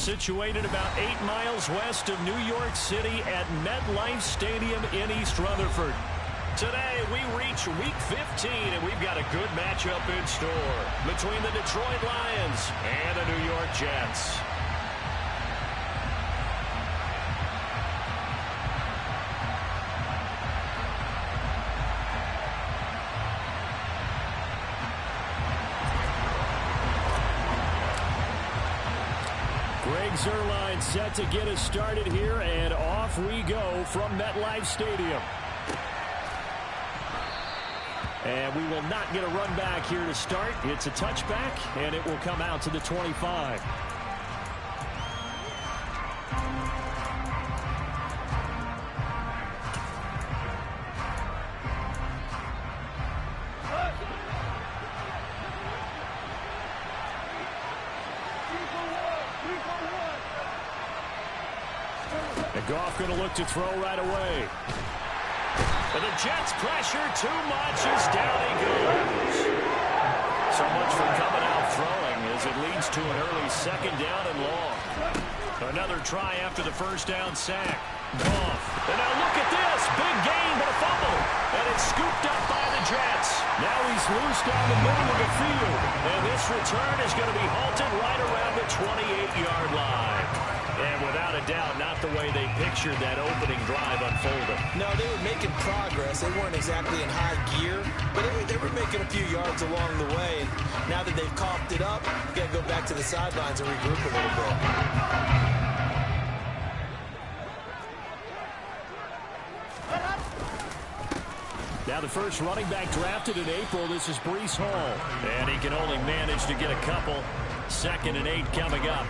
situated about 8 miles west of New York City at MetLife Stadium in East Rutherford. Today, we reach Week 15, and we've got a good matchup in store between the Detroit Lions and the New York Jets. Greg Zuerlein set to get us started here, and off we go from MetLife Stadium. And we will not get a run back here to start. It's a touchback, and it will come out to the 25. And Goff going to look to throw right away. And the Jets pressure too much as down he goes. So much for coming out throwing as it leads to an early second down and long. Another try after the first down sack. Goff. And now look at this. Big gain but a fumble. And it's scooped up by the Jets. Now he's loose down the middle of the field. And this return is going to be halted right around the 28-yard line. And without a doubt, not the way they pictured that opening drive unfolding. No, they were making progress. They weren't exactly in high gear, but they were making a few yards along the way. And now that they've coughed it up, you got to go back to the sidelines and regroup a little bit. Now the first running back drafted in April, this is Breece Hall. And he can only manage to get a couple. 2nd and 8 coming up.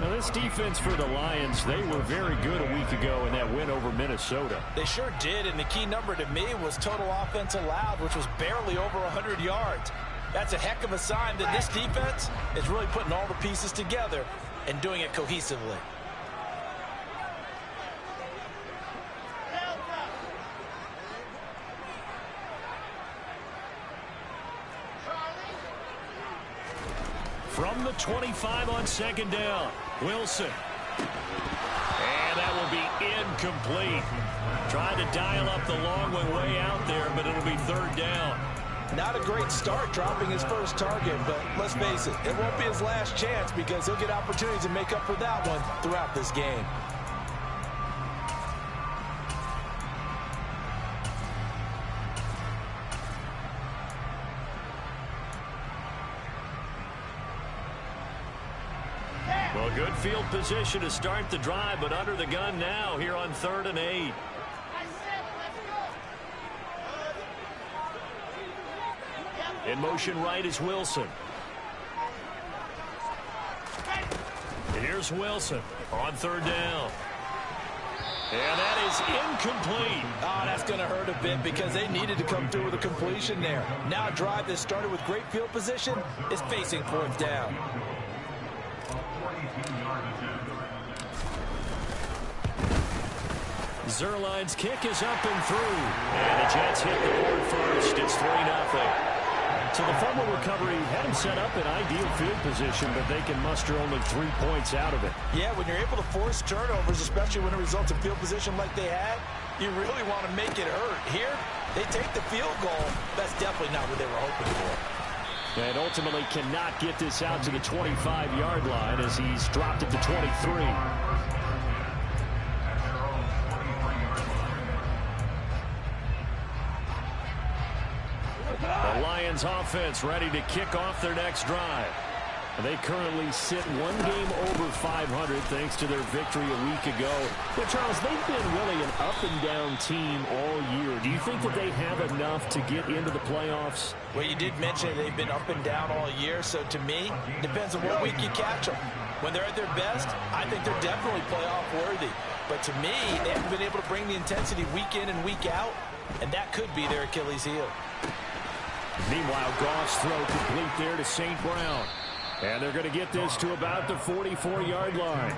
Now this defense for the Lions, they were very good a week ago in that win over Minnesota. They sure did, and the key number to me was total offense allowed, which was barely over 100 yards. That's a heck of a sign that this defense is really putting all the pieces together and doing it cohesively. From the 25 on 2nd down, Wilson. And that will be incomplete. Trying to dial up the long one way out there, but it'll be 3rd down. Not a great start dropping his first target, but let's face it, it won't be his last chance because he'll get opportunities to make up for that one throughout this game. Well, good field position to start the drive, but under the gun now here on 3rd and 8. In motion right is Wilson. And here's Wilson on 3rd down. And that is incomplete. Oh, that's going to hurt a bit because they needed to come through with a completion there. Now a drive that started with great field position is facing 4th down. Zuerlein's kick is up and through. And the Jets hit the board first. It's 3-0. So the fumble recovery had him set up in ideal field position, but they can muster only 3 points out of it. Yeah, when you're able to force turnovers, especially when it results in field position like they had, you really want to make it hurt. Here, they take the field goal. That's definitely not what they were hoping for. And ultimately cannot get this out to the 25-yard line as he's dropped it to 23. The Lions offense ready to kick off their next drive. They currently sit 1 game over 500 thanks to their victory a week ago. But Charles, they've been really an up-and-down team all year. Do you think that they have enough to get into the playoffs? Well, you did mention they've been up and down all year, so to me, it depends on what week you catch them. When they're at their best, I think they're definitely playoff worthy. But to me, they haven't been able to bring the intensity week in and week out, and that could be their Achilles heel. Meanwhile, Goff's throw complete there to St. Brown. And they're going to get this to about the 44-yard line.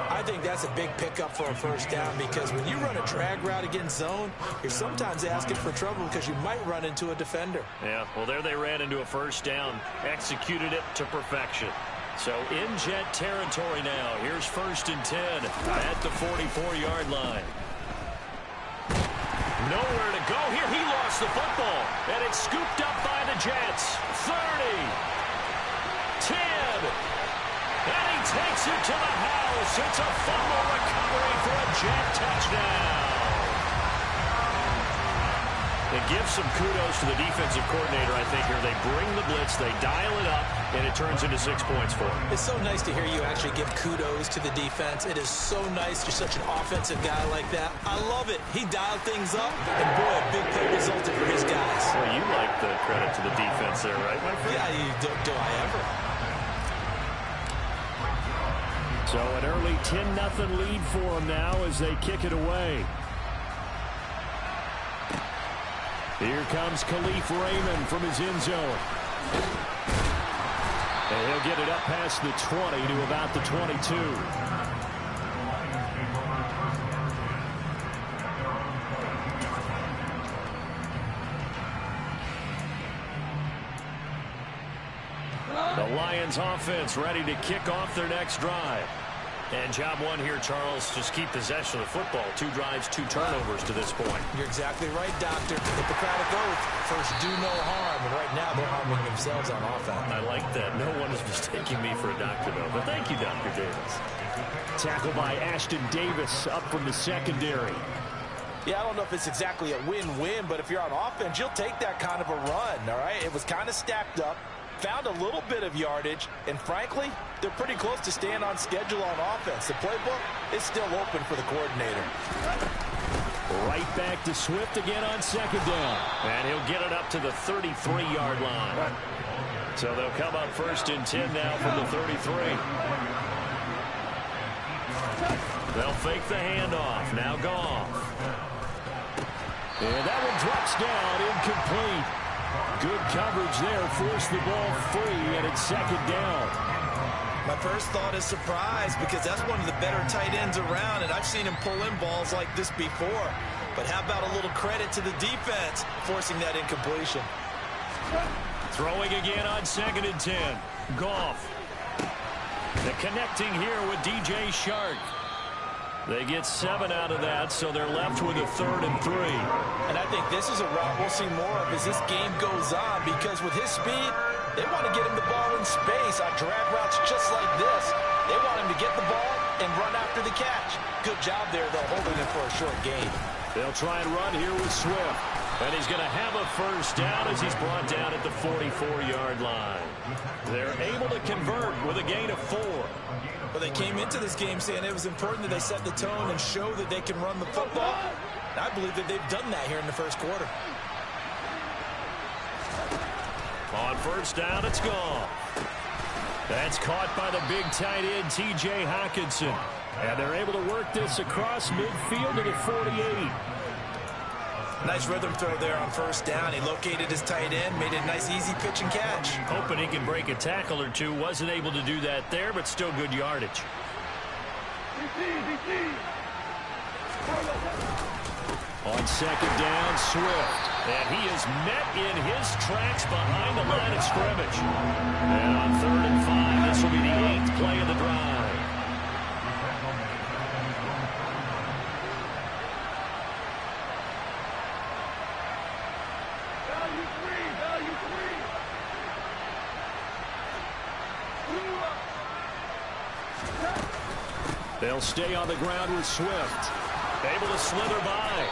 I think that's a big pickup for a first down because when you run a drag route against zone, you're sometimes asking for trouble because you might run into a defender. Yeah, well, there they ran into a first down, executed it to perfection. So in Jet territory now. Here's 1st and 10 at the 44-yard line. Nowhere to go here. He lost the football. And it's scooped up by the Jets. 30. 10. And he takes it to the house. It's a fumble recovery for a Jet touchdown. It gives some kudos to the defensive coordinator, I think, here. They bring the blitz, they dial it up, and it turns into 6 points for them. It's so nice to hear you actually give kudos to the defense. It is so nice. You're such an offensive guy like that. I love it. He dialed things up, and boy, a big play resulted for his guys. Well, you like the credit to the defense there, right, my friend? Yeah, do I ever? So an early 10-0 lead for them now as they kick it away. Here comes Khalif Raymond from his end zone. And he'll get it up past the 20 to about the 22. The Lions offense ready to kick off their next drive. And job one here, Charles, just keep possession of the football. 2 drives, 2 turnovers to this point. You're exactly right, Doctor. Hippocratic oath. First, do no harm. And right now, they're harming themselves on offense. I like that. No one is mistaking me for a doctor, though. But thank you, Dr. Davis. Tackle by Ashton Davis up from the secondary. Yeah, I don't know if it's exactly a win-win, but if you're on offense, you'll take that kind of a run, all right? It was kind of stacked up. Found a little bit of yardage, and frankly, they're pretty close to staying on schedule on offense. The playbook is still open for the coordinator. Right back to Swift again on 2nd down. And he'll get it up to the 33-yard line. So they'll come up 1st and 10 now from the 33. They'll fake the handoff. Now Goff. And that one drops down, incomplete. Good coverage there, forced the ball free, and it's 2nd down. My first thought is surprise, because that's one of the better tight ends around, and I've seen him pull in balls like this before. But how about a little credit to the defense forcing that incompletion? Throwing again on 2nd and 10. Goff. The connecting here with DJ Chark. They get 7 out of that, so they're left with a 3rd and 3. And I think this is a route we'll see more of as this game goes on, because with his speed, they want to get him the ball in space on drag routes just like this. They want him to get the ball and run after the catch. Good job there, though, holding it for a short gain. They'll try and run here with Swift. And he's going to have a 1st down as he's brought down at the 44-yard line. They're able to convert with a gain of 4. Well, they came into this game saying it was important that they set the tone and show that they can run the football. And I believe that they've done that here in the first quarter. On 1st down, it's gone. That's caught by the big tight end, T.J. Hockenson. And they're able to work this across midfield to the 48. Nice rhythm throw there on 1st down. He located his tight end, made it a nice, easy pitch and catch. Hoping he can break a tackle or two. Wasn't able to do that there, but still good yardage. On 2nd down, Swift. And he is met in his tracks behind the line of scrimmage. And on 3rd and 5, this will be the 8th play of the drive. They'll stay on the ground with Swift. Able to slither by.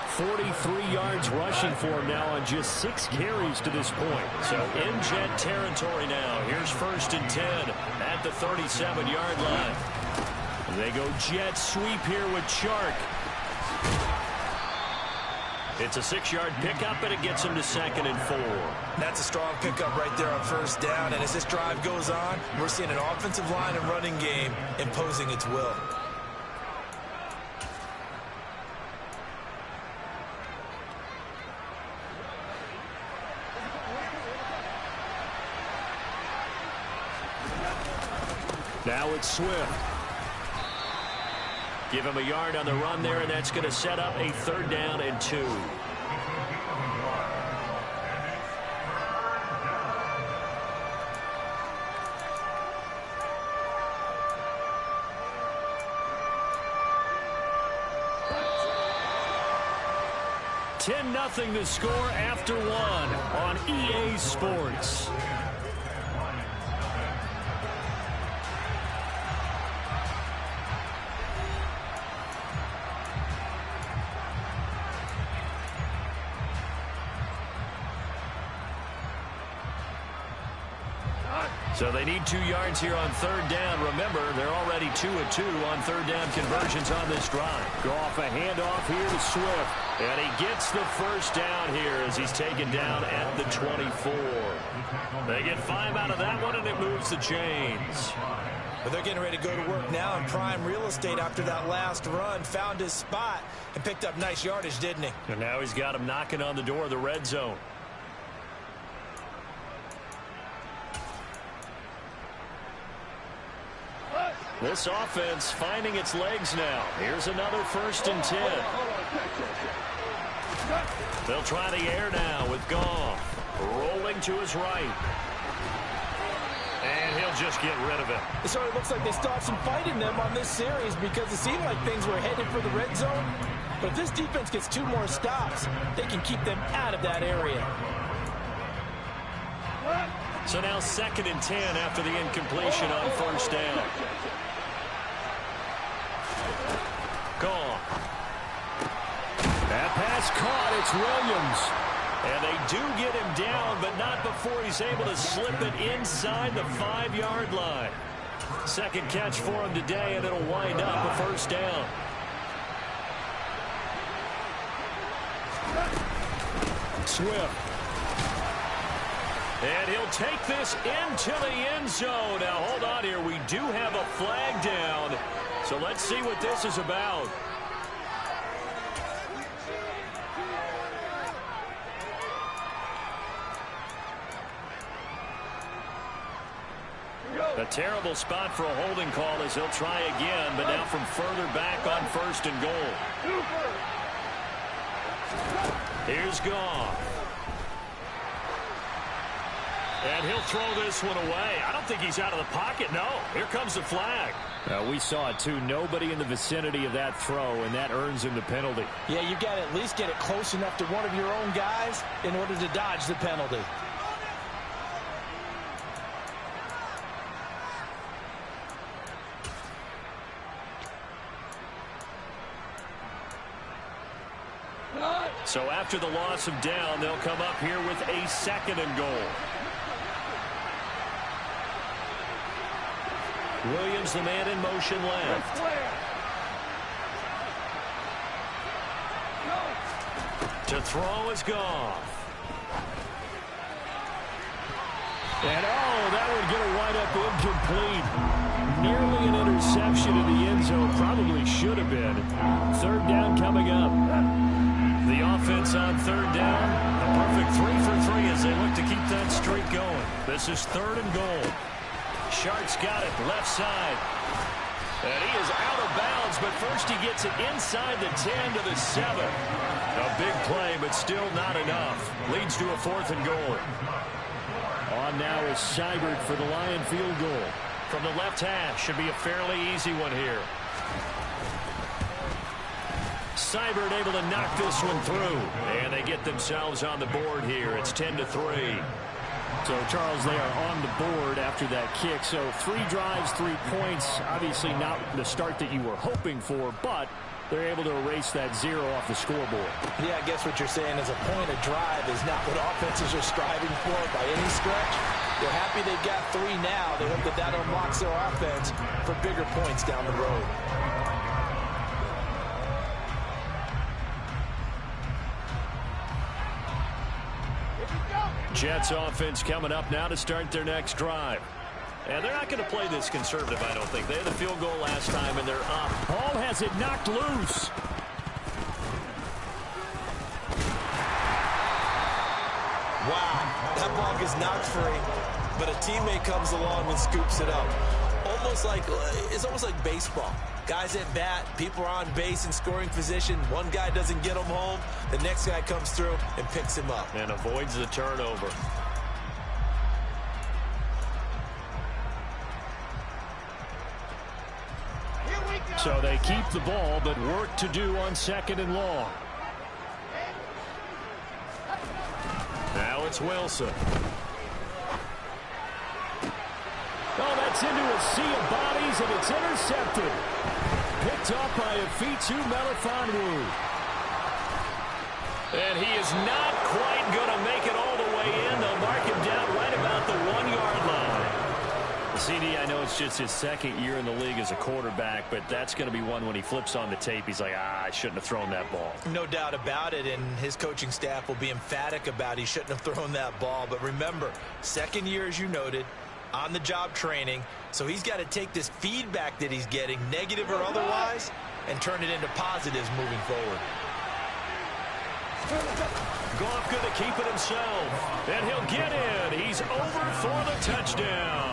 43 yards rushing for him now on just 6 carries to this point. So in Jet territory now. Here's 1st and 10 at the 37-yard line. They go jet sweep here with Chark. It's a 6-yard pickup, and it gets him to 2nd and 4. That's a strong pickup right there on 1st down. And as this drive goes on, we're seeing an offensive line and running game imposing its will. Now it's Swift. Give him a yard on the run there, and that's going to set up a 3rd down and 2. 10-0 the score after one on EA Sports. So they need 2 yards here on third down. Remember, they're already 2 of 2 on third down conversions on this drive. Goff, a handoff here to Swift. And he gets the first down here as he's taken down at the 24. They get 5 out of that one, and it moves the chains. But they're getting ready to go to work now in prime real estate after that last run. Found his spot and picked up nice yardage, didn't he? And now he's got him knocking on the door of the red zone. This offense finding its legs now. Here's another 1st and 10. They'll try the air now with Goff. Rolling to his right. And he'll just get rid of it. It sort of looks like they stopped some fight in them on this series because it seemed like things were headed for the red zone. But if this defense gets 2 more stops, they can keep them out of that area. So now 2nd and 10 after the incompletion on 1st down. Goff. That pass caught. It's Williams. And they do get him down, but not before he's able to slip it inside the 5-yard line. 2nd catch for him today, and it'll wind up a 1st down. Swift. And he'll take this into the end zone. Now, hold on here. We do have a flag down. So let's see what this is about. A terrible spot for a holding call as he'll try again, but now from further back on 1st and goal. Here's Goff. And he'll throw this one away. I don't think he's out of the pocket. No, here comes the flag. We saw it, too. Nobody in the vicinity of that throw, and that earns him the penalty. Yeah, you got to at least get it close enough to one of your own guys in order to dodge the penalty. So after the loss of down, they'll come up here with a 2nd and goal. Williams, the man in motion left. To throw is Goff. And that would get a wide up incomplete. Nearly an interception in the end zone. Probably should have been. 3rd down coming up. The offense on 3rd down. A perfect 3 for 3 as they look to keep that streak going. This is 3rd and goal. Shark's got it left side. And he is out of bounds, but first he gets it inside the 10 to the 7. A big play, but still not enough. Leads to a 4th and goal. On now is Seibert for the Lion field goal. From the left hash, should be a fairly easy one here. Seibert able to knock this one through. And they get themselves on the board here. It's 10-3. So, Charles, they are on the board after that kick. So, 3 drives, 3 points. Obviously not the start that you were hoping for, but they're able to erase that 0 off the scoreboard. Yeah, I guess what you're saying is a point of drive is not what offenses are striving for by any stretch. They're happy they've got 3 now. They hope that that unlocks their offense for bigger points down the road. Jets offense coming up now to start their next drive. And they're not going to play this conservative, I don't think. They had the field goal last time, and they're up. Hall has it knocked loose. Wow, that ball gets knocked free, but a teammate comes along and scoops it up. It's almost like baseball. Guys at bat, people are on base in scoring position. One guy doesn't get him home. The next guy comes through and picks him up. And avoids the turnover. So they keep the ball, but work to do on 2nd and long. It's Wilson. Oh, that's into a sea of bodies, and it's intercepted. Picked up by Afitu Melifonwu. And he is not quite going to make it all the way in. They'll mark him down right about the 1-yard line. CD, I know it's just his second year in the league as a quarterback, but that's going to be one when he flips on the tape. He's like, I shouldn't have thrown that ball. No doubt about it, and his coaching staff will be emphatic about he shouldn't have thrown that ball. But remember, second year, as you noted, on-the-job training, so he's got to take this feedback that he's getting, negative or otherwise, and turn it into positives moving forward. Goff going to keep it himself, and he'll get in. He's over for the touchdown.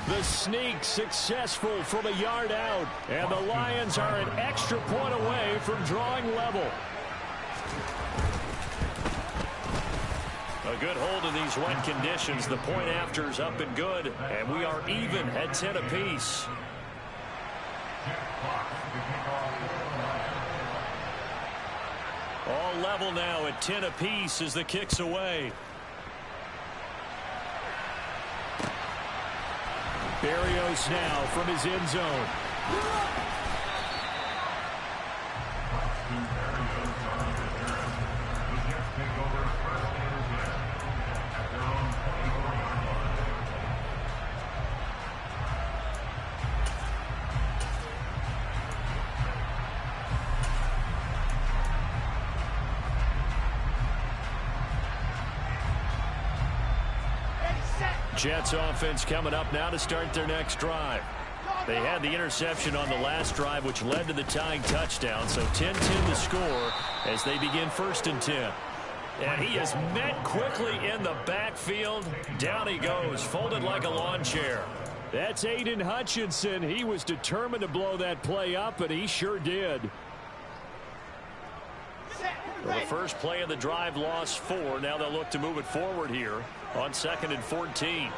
The sneak successful from a yard out, and the Lions are an extra point away from drawing level. A good hold in these wet conditions. The point after's up and good, and we are even at 10 apiece. All level now at 10 apiece as the kick's away. Berrios now from his end zone. Jets offense coming up now to start their next drive. They had the interception on the last drive, which led to the tying touchdown. So 10-10 to score as they begin 1st and 10. And he is met quickly in the backfield. Down he goes, folded like a lawn chair. That's Aiden Hutchinson. He was determined to blow that play up, and he sure did. Well, the first play of the drive lost 4. Now they'll look to move it forward here on 2nd and 14.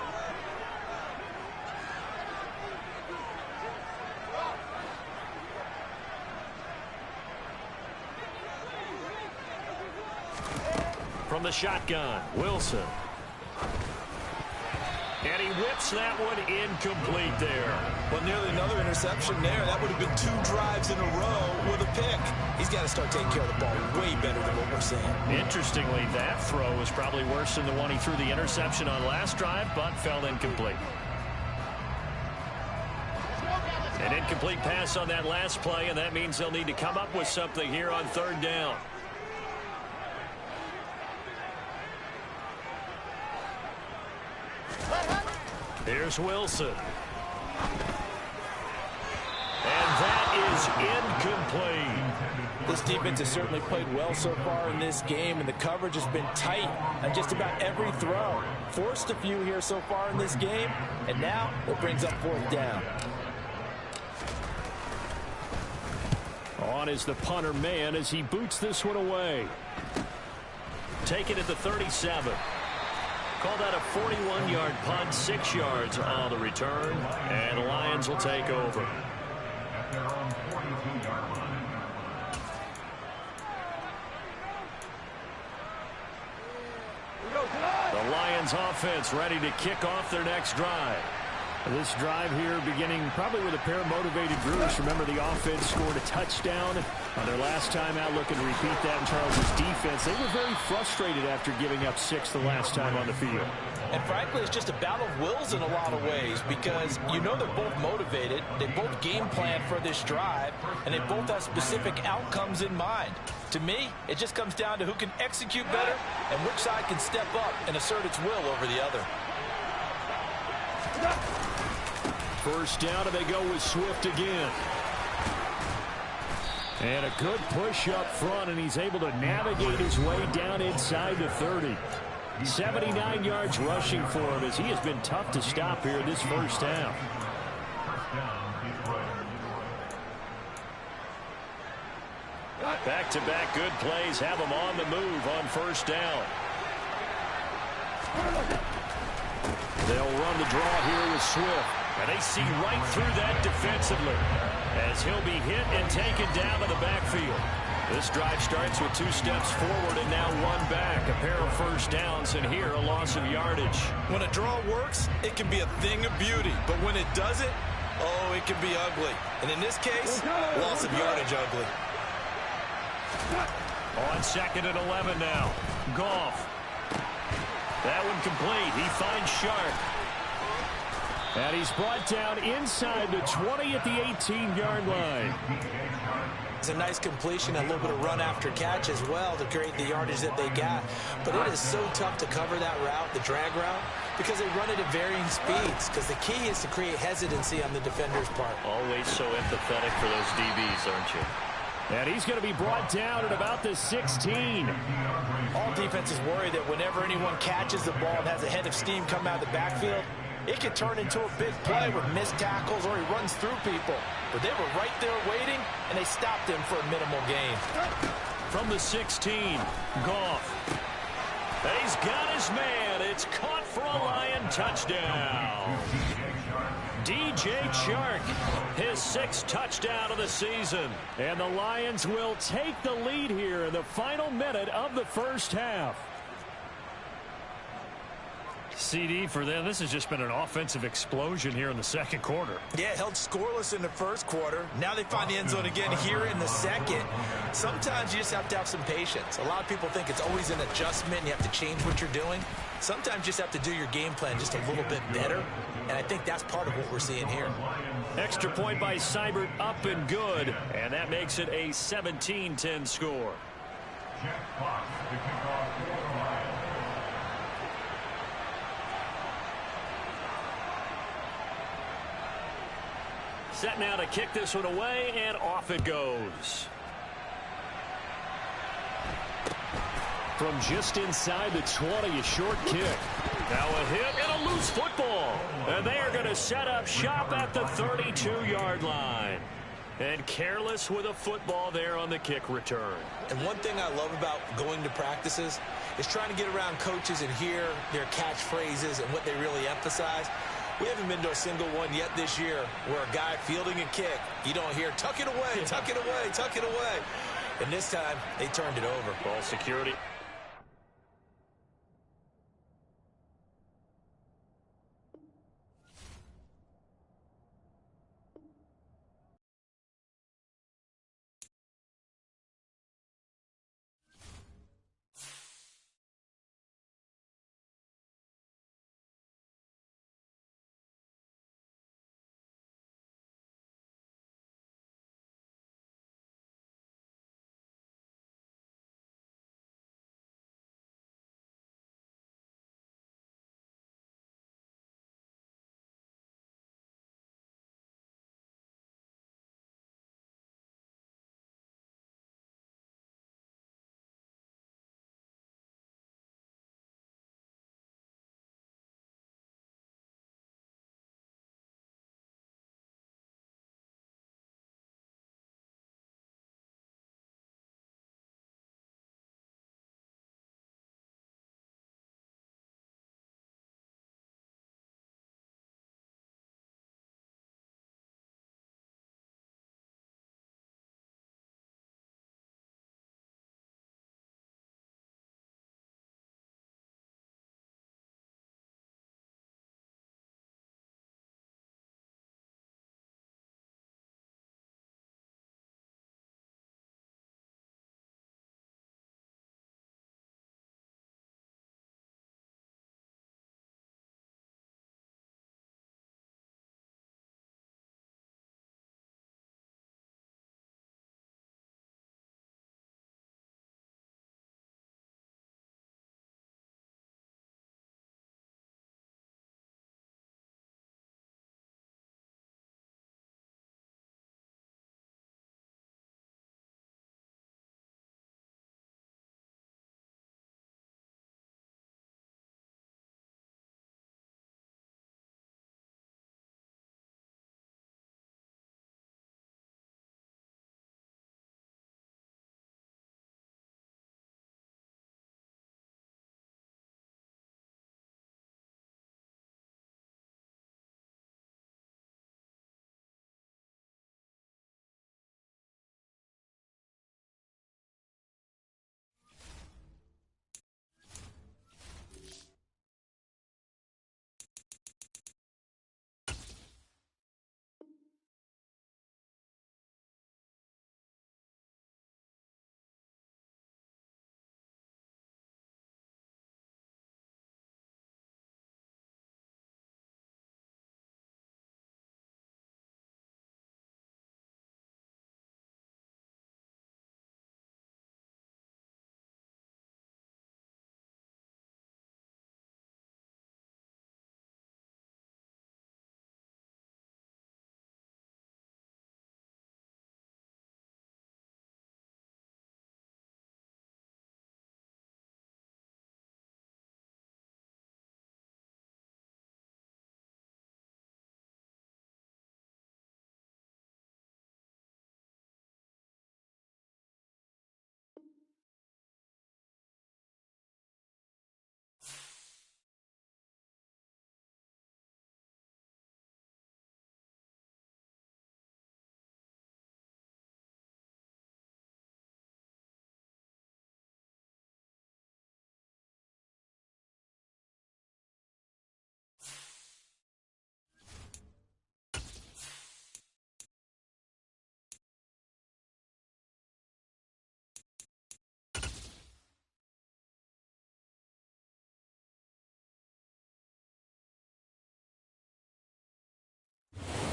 From the shotgun, Wilson. And he whips that one incomplete there. Well, nearly another interception there. That would have been 2 drives in a row with a pick. He's got to start taking care of the ball way better than what we're seeing. Interestingly, that throw was probably worse than the one he threw the interception on last drive, but fell incomplete. An incomplete pass on that last play, and that means they'll need to come up with something here on 3rd down. Here's Wilson. And that is incomplete. This defense has certainly played well so far in this game, and the coverage has been tight on just about every throw. Forced a few here so far in this game, and now it brings up 4th down. On is the punter man as he boots this one away. Take it at the 37. Called out a 41-yard punt, 6 yards on the return, and the Lions will take over. The Lions offense ready to kick off their next drive. This drive here beginning probably with a pair of motivated Brewers. Remember, the offense scored a touchdown on their last time out, looking to repeat that in Charles' defense. They were very frustrated after giving up 6 the last time on the field. And frankly, it's just a battle of wills in a lot of ways, because you know they're both motivated, they both game plan for this drive, and they both have specific outcomes in mind. To me, it just comes down to who can execute better and which side can step up and assert its will over the other. First down, and they go with Swift again. And a good push up front, and he's able to navigate his way down inside the 30. 79 yards rushing for him as he has been tough to stop here this first half. Back-to-back good plays have him on the move on first down. They'll run the draw here with Swift. And they see right through that defensively as he'll be hit and taken down to the backfield. This drive starts with 2 steps forward and now 1 back. A pair of first downs, and here a loss of yardage. When a draw works, it can be a thing of beauty. But when it doesn't, oh, it can be ugly. And in this case, loss of yardage ugly. On 2nd and 11 now. Goff. That one complete. He finds Sharp. And he's brought down inside the 20 at the 18-yard line. It's a nice completion, a little bit of run after catch as well to create the yardage that they got. But it is so tough to cover that route, the drag route, because they run it at varying speeds. Because the key is to create hesitancy on the defender's part. Always so empathetic for those DBs, aren't you? And he's going to be brought down at about the 16. All defenses worry that whenever anyone catches the ball and has a head of steam come out of the backfield, it could turn into a big play with missed tackles or he runs through people. But they were right there waiting, and they stopped him for a minimal gain. From the 16, Goff. And he's got his man. It's caught for a Lion touchdown. DJ Chark, his 6th touchdown of the season. And the Lions will take the lead here in the final minute of the first half. CD for them. This has just been an offensive explosion here in the second quarter. Yeah, held scoreless in the first quarter. Now they find the end zone again here in the second. Sometimes you just have to have some patience. A lot of people think it's always an adjustment and you have to change what you're doing. Sometimes you just have to do your game plan just a little bit better. And I think that's part of what we're seeing here. Extra point by Seibert, up and good. And that makes it a 17-10 score. Set now to kick this one away, and off it goes. From just inside the 20, a short kick. Now a hit and a loose football. And they are going to set up shop at the 32-yard line. And careless with a football there on the kick return. And one thing I love about going to practices is trying to get around coaches and hear their catchphrases and what they really emphasize. We haven't been to a single one yet this year where a guy fielding a kick, you don't hear, tuck it away, tuck it away, tuck it away. And this time, they turned it over. Ball security.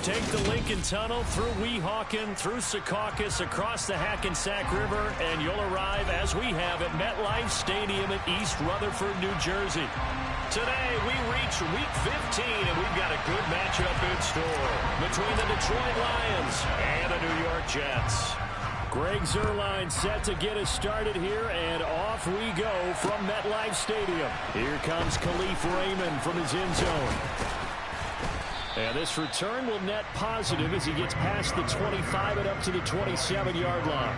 take the Lincoln Tunnel through Weehawken, through Secaucus, across the Hackensack River, and you'll arrive, as we have, at MetLife Stadium at East Rutherford, New Jersey. Today, we reach Week 15, and we've got a good matchup in store between the Detroit Lions and the New York Jets. Greg Zuerlein set to get us started here, and off we go from MetLife Stadium. Here comes Khalif Raymond from his end zone. And this return will net positive as he gets past the 25 and up to the 27-yard line.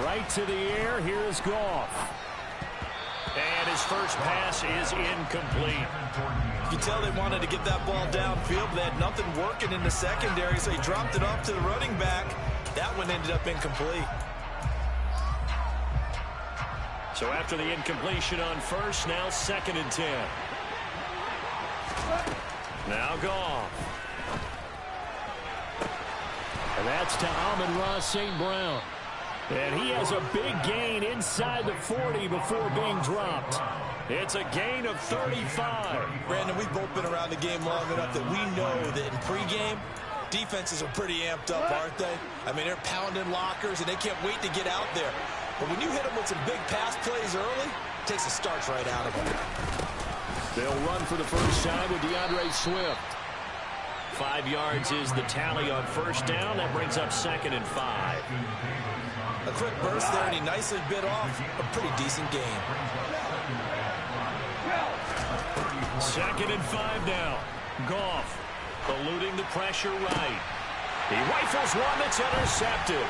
Right to the air, here is Goff. And his first pass is incomplete. You can tell they wanted to get that ball downfield. They had nothing working in the secondary, so he dropped it off to the running back. That one ended up incomplete. So after the incompletion on first, now 2nd and 10. Now Goff. And that's to Amon-Ra St. Brown. And he has a big gain inside the 40 before being dropped. It's a gain of 35. Brandon, we've both been around the game long enough that we know that in pregame, defenses are pretty amped up, aren't they? I mean, they're pounding lockers, and they can't wait to get out there. But when you hit them with some big pass plays early, it takes the starch right out of them. They'll run for the first time with DeAndre Swift. 5 yards is the tally on first down. That brings up 2nd and 5. A quick burst there, and he nicely bit off a pretty decent gain. 2nd and 5 now. Goff eluding the pressure right. He rifles one that's intercepted.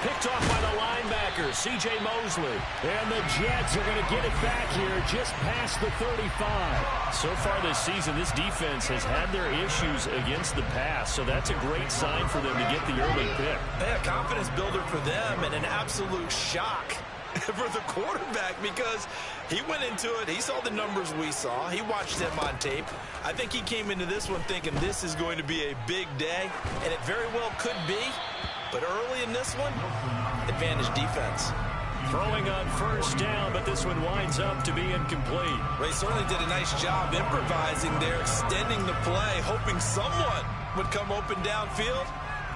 Picked off by the linebacker, C.J. Mosley. And the Jets are going to get it back here just past the 35. So far this season, this defense has had their issues against the pass, so that's a great sign for them to get the early pick. Yeah, confidence builder for them and an absolute shock for the quarterback because he went into it. He saw the numbers we saw. He watched them on tape. I think he came into this one thinking this is going to be a big day, and it very well could be. But early in this one, advantage defense. Throwing on first down, but this one winds up to be incomplete. Ray certainly did a nice job improvising there, extending the play, hoping someone would come open downfield,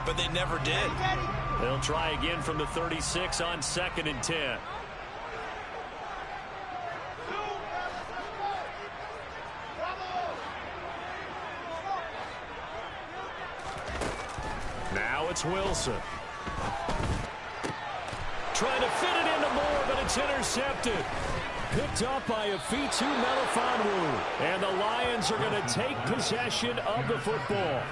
but they never did. They'll try again from the 36 on 2nd and 10. Now it's Wilson. Trying to fit it into Moore, but it's intercepted. Picked up by Afitu Melifonwu. And the Lions are going to take possession of the football.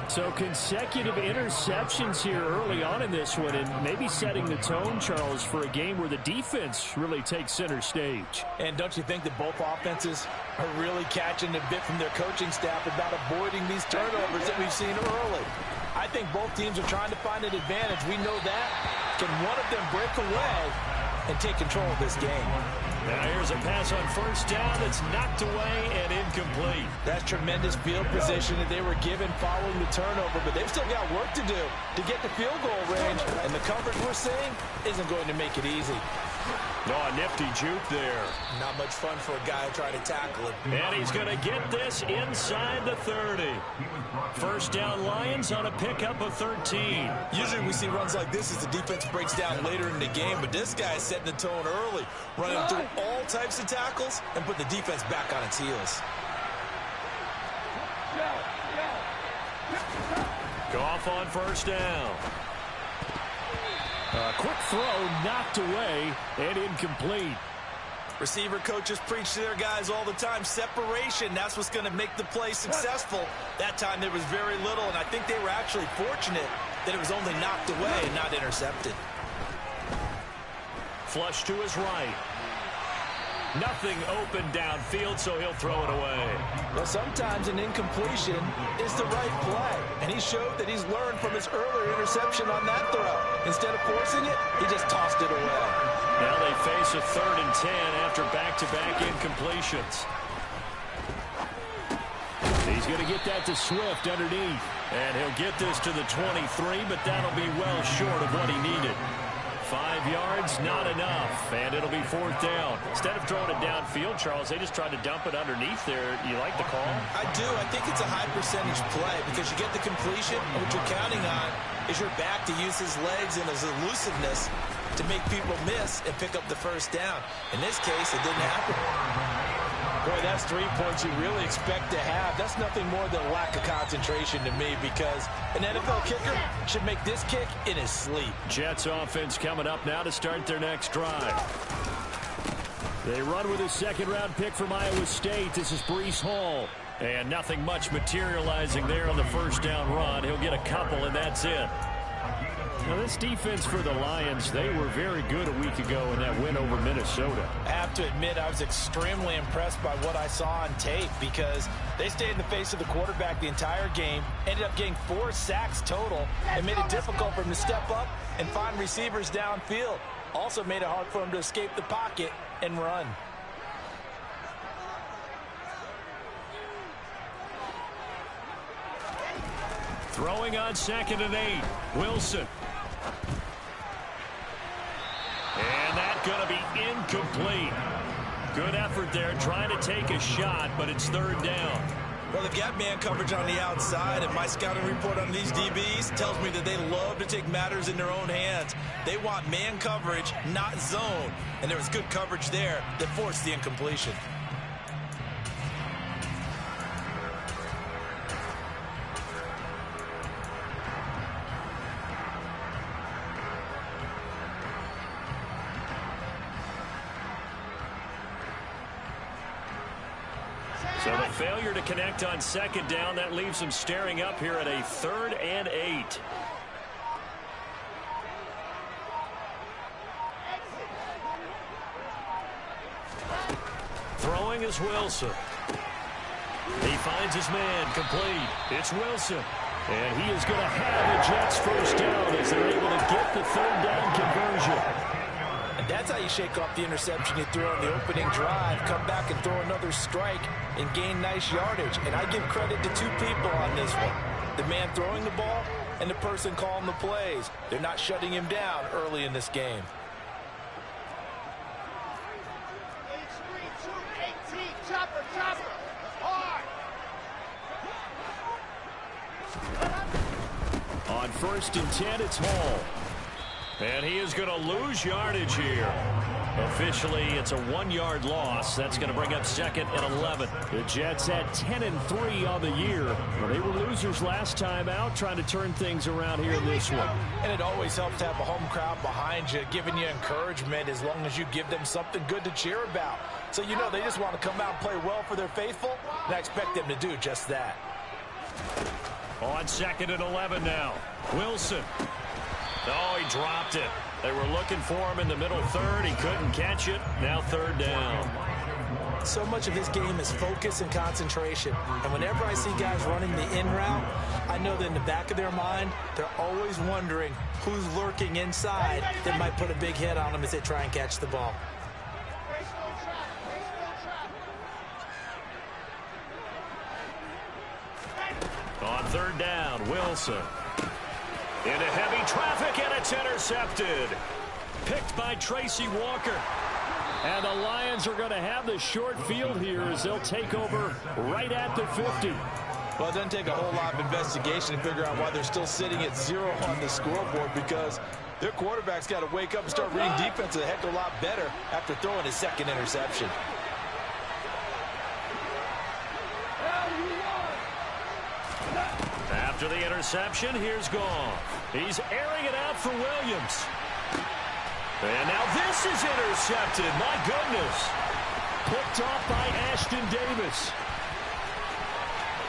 So consecutive interceptions here early on in this one, and maybe setting the tone, Charles, for a game where the defense really takes center stage. And don't you think that both offenses are really catching a bit from their coaching staff about avoiding these turnovers that we've seen early? I think both teams are trying to find an advantage. We know that. Can one of them break away and take control of this game? Now here's a pass on first down that's knocked away and incomplete. That's tremendous field position that they were given following the turnover, but they've still got work to do to get to field goal range, and the coverage we're seeing isn't going to make it easy. Oh, a nifty juke there. Not much fun for a guy trying to tackle it. And he's going to get this inside the 30. First down Lions on a pickup of 13. Usually we see runs like this as the defense breaks down later in the game, but this guy is setting the tone early, running through all types of tackles and put the defense back on its heels. Goff on first down. A quick throw knocked away and incomplete. Receiver coaches preach to their guys all the time. Separation, that's what's going to make the play successful. That time there was very little, and I think they were actually fortunate that it was only knocked away and not intercepted. Flush to his right. Nothing open downfield, so he'll throw it away. Well, sometimes an incompletion is the right play, and he showed that he's learned from his earlier interception on that throw. Instead of forcing it, he just tossed it away. Now they face a 3rd and 10 after back-to-back incompletions. He's He's going to get that to Swift underneath. And he'll get this to the 23, but that'll be well short of what he needed. 5 yards, not enough, and it'll be 4th down. Instead of throwing it downfield, Charles, they just tried to dump it underneath there. You like the call? I do. I think it's a high percentage play because you get the completion, and what you're counting on is your back to use his legs and his elusiveness to make people miss and pick up the first down. In this case, it didn't happen. Boy, that's 3 points you really expect to have. That's nothing more than a lack of concentration to me because an NFL kicker should make this kick in his sleep. Jets offense coming up now to start their next drive. They run with a second-round pick from Iowa State. This is Breece Hall. And nothing much materializing there on the first down run. He'll get a couple, and that's it. Now, this defense for the Lions, they were very good a week ago in that win over Minnesota. I have to admit, I was extremely impressed by what I saw on tape because they stayed in the face of the quarterback the entire game, ended up getting 4 sacks total, and made it difficult for him to step up and find receivers downfield. Also made it hard for him to escape the pocket and run. Throwing on 2nd and 8. Wilson. And that's going to be incomplete. Good effort there trying to take a shot, but it's 3rd down. Well, they've got man coverage on the outside, and my scouting report on these DBs tells me that they love to take matters in their own hands. They want man coverage, not zone. And there was good coverage there that forced the incompletion. So the failure to connect on 2nd down, that leaves them staring up here at a 3rd and 8. Throwing is Wilson. He finds his man, complete. It's Wilson. And he is going to have the Jets first down as they're able to get the 3rd down conversion. And that's how you shake off the interception you threw on the opening drive, come back and throw another strike and gain nice yardage. And I give credit to 2 people on this one. The man throwing the ball and the person calling the plays. They're not shutting him down early in this game. On 1st and 10, it's Hall. And he is going to lose yardage here. Officially, it's a 1-yard loss. That's going to bring up 2nd and 11. The Jets had 10 and 3 on the year. Well, they were losers last time out, trying to turn things around here in this one. And it always helps to have a home crowd behind you, giving you encouragement as long as you give them something good to cheer about. So you know they just want to come out and play well for their faithful, and I expect them to do just that. On 2nd and 11 now. Wilson. Oh, he dropped it. They were looking for him in the middle 3rd. He couldn't catch it. Now 3rd down. So much of this game is focus and concentration. And whenever I see guys running the in route, I know that in the back of their mind, they're always wondering who's lurking inside that might put a big hit on them as they try and catch the ball. On 3rd down, Wilson. Into heavy traffic, and it's intercepted. Picked by Tracy Walker. And the Lions are going to have the short field here as they'll take over right at the 50. Well, it doesn't take a whole lot of investigation to figure out why they're still sitting at 0 on the scoreboard because their quarterback's got to wake up and start reading defense a heck of a lot better after throwing his 2nd interception. After the interception, here's Goff. He's airing it out for Williams. And now this is intercepted. My goodness. Picked off by Ashton Davis.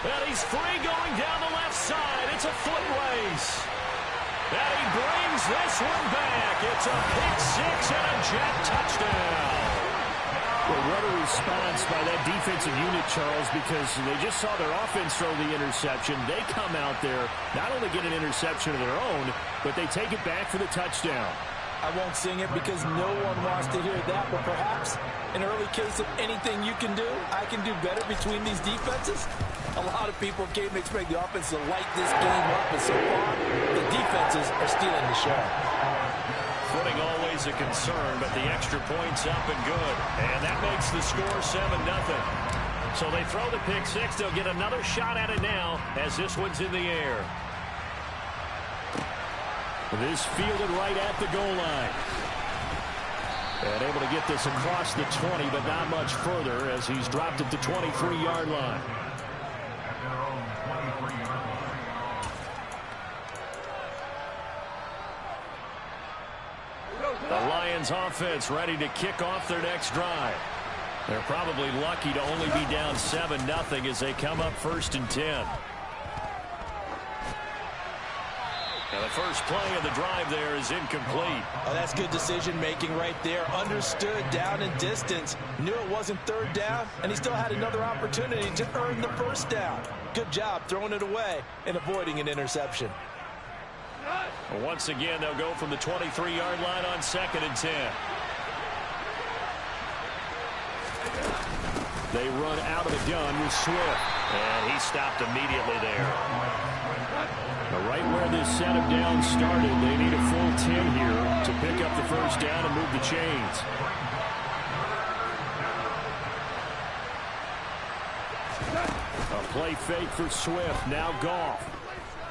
And he's free going down the left side. It's a foot race. And he brings this one back. It's a pick 6 and a Jet touchdown. Well, what a response by that defensive unit, Charles, because they just saw their offense throw the interception. They come out there, not only get an interception of their own, but they take it back for the touchdown. I won't sing it because no one wants to hear that, but perhaps an early case of anything you can do, I can do better between these defenses. A lot of people came to expect the offense to light this game up, but so far, the defenses are stealing the show. Footing always a concern, but the extra point's up and good. And that makes the score 7-0. So they throw the pick six. They'll get another shot at it now as this one's in the air. This fielded right at the goal line. And able to get this across the 20, but not much further as he's dropped at the 23-yard line. The Lions offense ready to kick off their next drive. They're probably lucky to only be down 7-0 as they come up 1st and 10. And the first play of the drive there is incomplete. Oh, that's good decision-making right there. Understood down and distance. Knew it wasn't 3rd down, and he still had another opportunity to earn the 1st down. Good job throwing it away and avoiding an interception. Once again, they'll go from the 23-yard line on 2nd and 10. They run out of the gun with Swift. And he stopped immediately there. Now, right where this set him down started, they need a full 10 here to pick up the 1st down and move the chains. A play fake for Swift. Now Goff.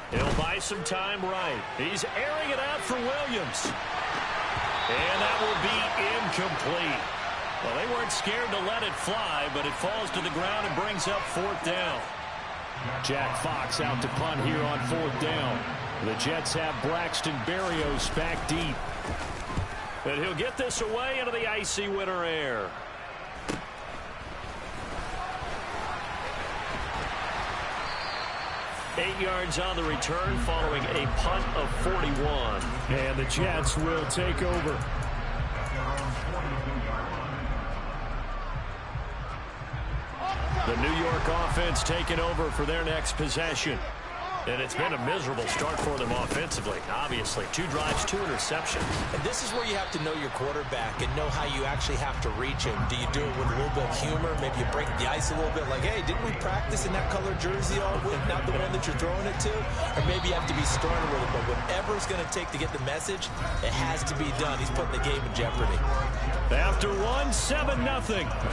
He'll buy some time right. He's airing it out for Williams. And that will be incomplete. Well, they weren't scared to let it fly, but it falls to the ground and brings up 4th down. Jack Fox out to punt here on 4th down. The Jets have Braxton Berrios back deep. And he'll get this away into the icy winter air. Eight yards on the return following a punt of 41. And the Jets will take over. The New York offense taking over for their next possession. And it's been a miserable start for them offensively. Obviously, 2 drives, 2 interceptions. And this is where you have to know your quarterback and know how you actually have to reach him. Do you do it with a little bit of humor? Maybe you break the ice a little bit like, hey, didn't we practice in that color jersey all week, not the one that you're throwing it to? Or maybe you have to be stern with it. But whatever it's going to take to get the message, it has to be done. He's putting the game in jeopardy. After one, 7-0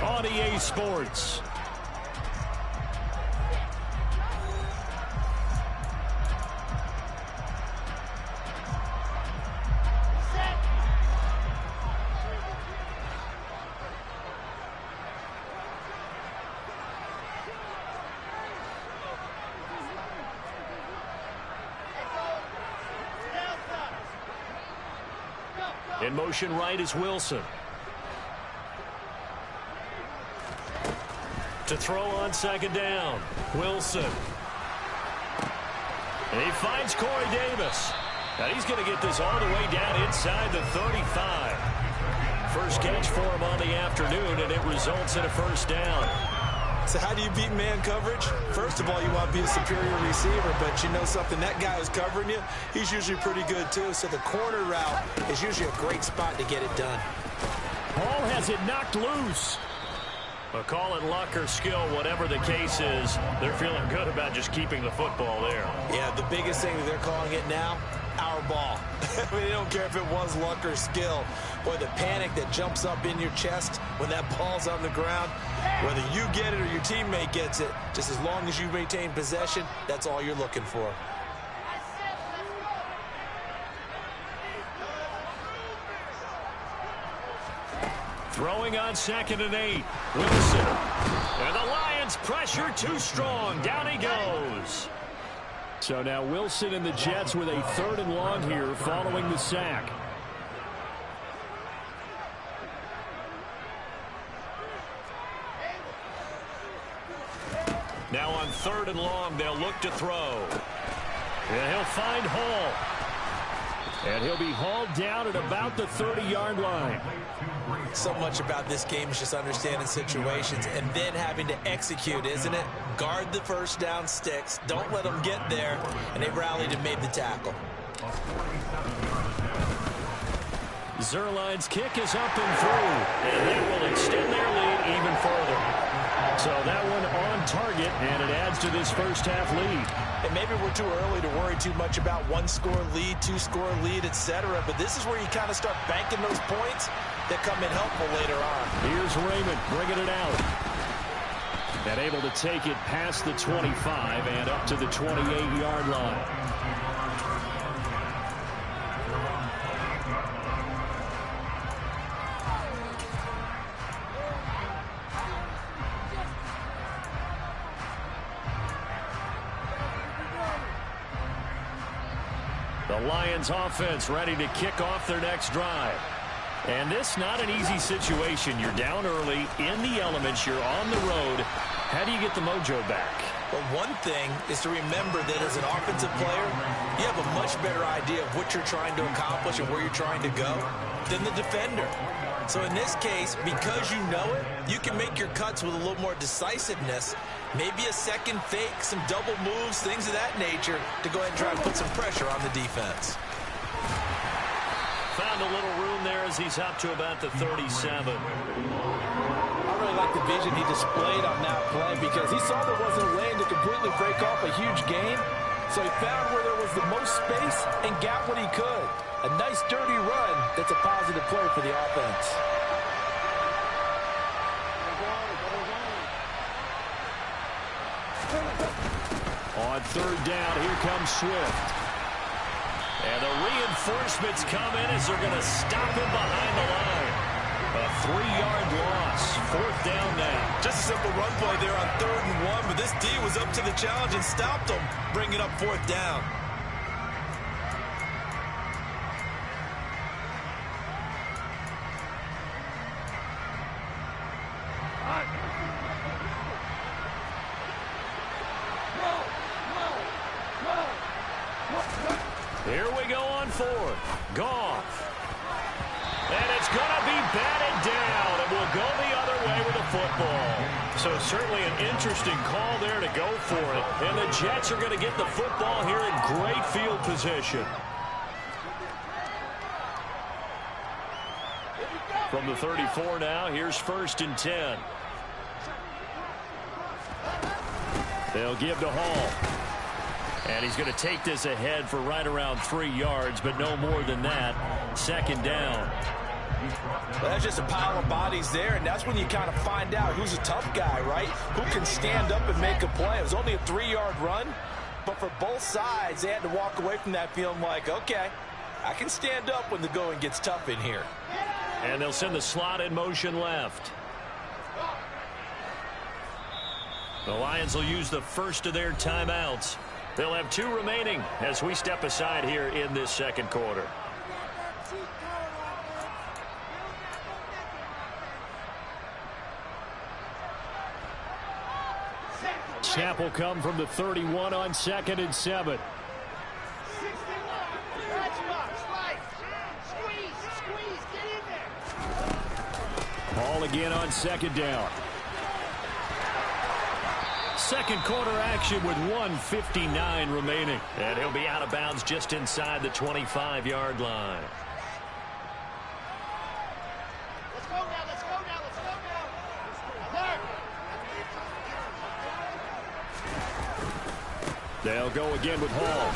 on EA Sports. In motion right is Wilson. To throw on 2nd down. Wilson. And he finds Corey Davis. And he's going to get this all the way down inside the 35. First catch for him on the afternoon, and it results in a 1st down. So how do you beat man coverage? First of all, you want to be a superior receiver, but you know something, that guy who's covering you, he's usually pretty good too. So the corner route is usually a great spot to get it done. Hall has it knocked loose. But call it luck or skill, whatever the case is, they're feeling good about just keeping the football there. Yeah, the biggest thing that they're calling it now, our ball. I mean, they don't care if it was luck or skill. Boy, the panic that jumps up in your chest when that ball's on the ground, whether you get it or your teammate gets it, just as long as you maintain possession, that's all you're looking for. Throwing on 2nd and 8. Wilson. And the Lions pressure too strong. Down he goes. So now Wilson and the Jets with a 3rd and long here following the sack. Now on 3rd and long, they'll look to throw. And he'll find Hall. And he'll be hauled down at about the 30-yard line. So much about this game is just understanding situations and then having to execute, isn't it? Guard the 1st down sticks. Don't let them get there. And they rallied and made the tackle. Zuerlein's kick is up and through. And they will extend their lead even further. So that one on target, and it adds to this first half lead. And maybe we're too early to worry too much about one-score lead, two-score lead, etc. But this is where you kind of start banking those points that come in helpful later on. Here's Raymond bringing it out. And able to take it past the 25 and up to the 28-yard line. The Lions offense ready to kick off their next drive. And this not an easy situation. You're down early, in the elements, you're on the road. How do you get the mojo back? Well, one thing is to remember that as an offensive player, you have a much better idea of what you're trying to accomplish and where you're trying to go than the defender. So in this case, because you know it, you can make your cuts with a little more decisiveness. Maybe a second fake, some double moves, things of that nature to go ahead and try and put some pressure on the defense. Found a little room there as he's up to about the 37. I really like the vision he displayed on that play because he saw there wasn't a lane to completely break off a huge gain. So he found where there was the most space and got what he could. A nice dirty run that's a positive play for the offense. On third down, here comes Swift. And the reinforcements come in as they're going to stop him behind the line. A 3-yard loss. Fourth down now. Just a simple run play there on 3rd and 1, but this D was up to the challenge and stopped him, bringing up 4th down. Here we go on 4th. Goff. And it's going to be batted down. It will go the other way with the football. So certainly an interesting call there to go for it. And the Jets are going to get the football here in great field position. From the 34 now, here's 1st and 10. They'll give to Hall. And he's going to take this ahead for right around 3 yards, but no more than that. 2nd down. Well, that's just a pile of bodies there, and that's when you kind of find out who's a tough guy, right? Who can stand up and make a play. It was only a 3-yard run, but for both sides, they had to walk away from that feeling like, okay, I can stand up when the going gets tough in here. And they'll send the slot in motion left. The Lions will use the first of their timeouts. They'll have 2 remaining as we step aside here in this second quarter. Snap will come from the 31 on 2nd and 7. Ball again on 2nd down. Second quarter action with 1:59 remaining. And he'll be out of bounds just inside the 25-yard line. Let's go now, let's go now, let's go now. They'll go again with Hall.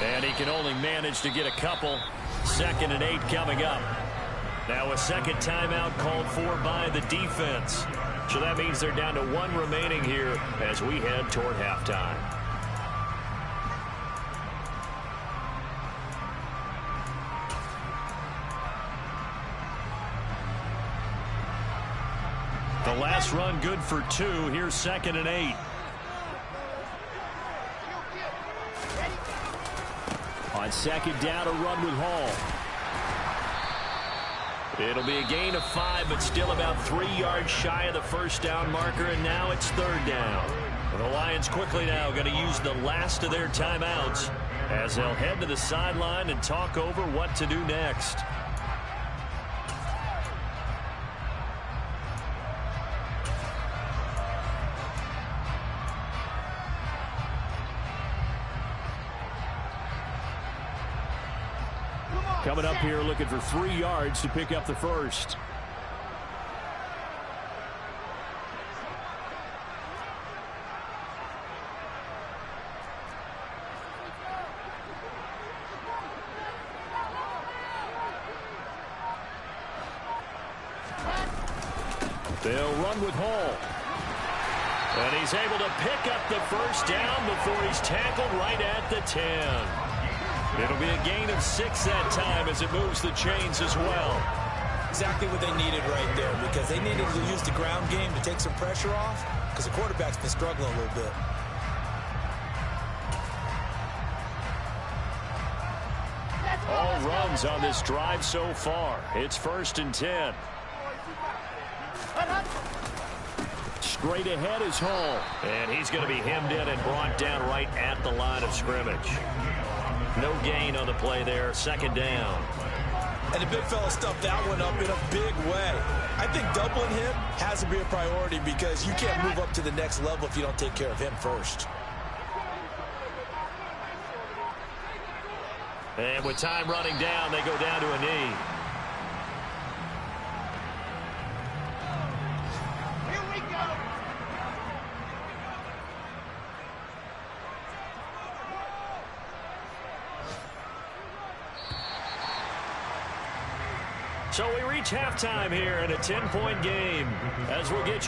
And he can only manage to get a couple. 2nd and 8 coming up. Now a second timeout called for by the defense. So that means they're down to 1 remaining here as we head toward halftime. The last run good for 2. Here's 2nd and 8. On 2nd down, a run with Hall. It'll be a gain of 5, but still about 3 yards shy of the first down marker, and now it's 3rd down. The Lions quickly now going to use the last of their timeouts as they'll head to the sideline and talk over what to do next. Coming up here looking for 3 yards to pick up the first. They'll run with Hall. And he's able to pick up the first down before he's tackled right at the 10. It'll be a gain of 6 that time as it moves the chains as well. Exactly what they needed right there, because they needed to use the ground game to take some pressure off, because the quarterback's been struggling a little bit. All runs on this drive so far. It's 1st and 10. Straight ahead is Hall. And he's going to be hemmed in and brought down right at the line of scrimmage. No gain on the play there. 2nd down. And the big fella stuffed that one up in a big way. I think doubling him has to be a priority, because you can't move up to the next level if you don't take care of him first. And with time running down, they go down to a knee. Here we go. So we reach halftime here in a 10-point game as we'll get you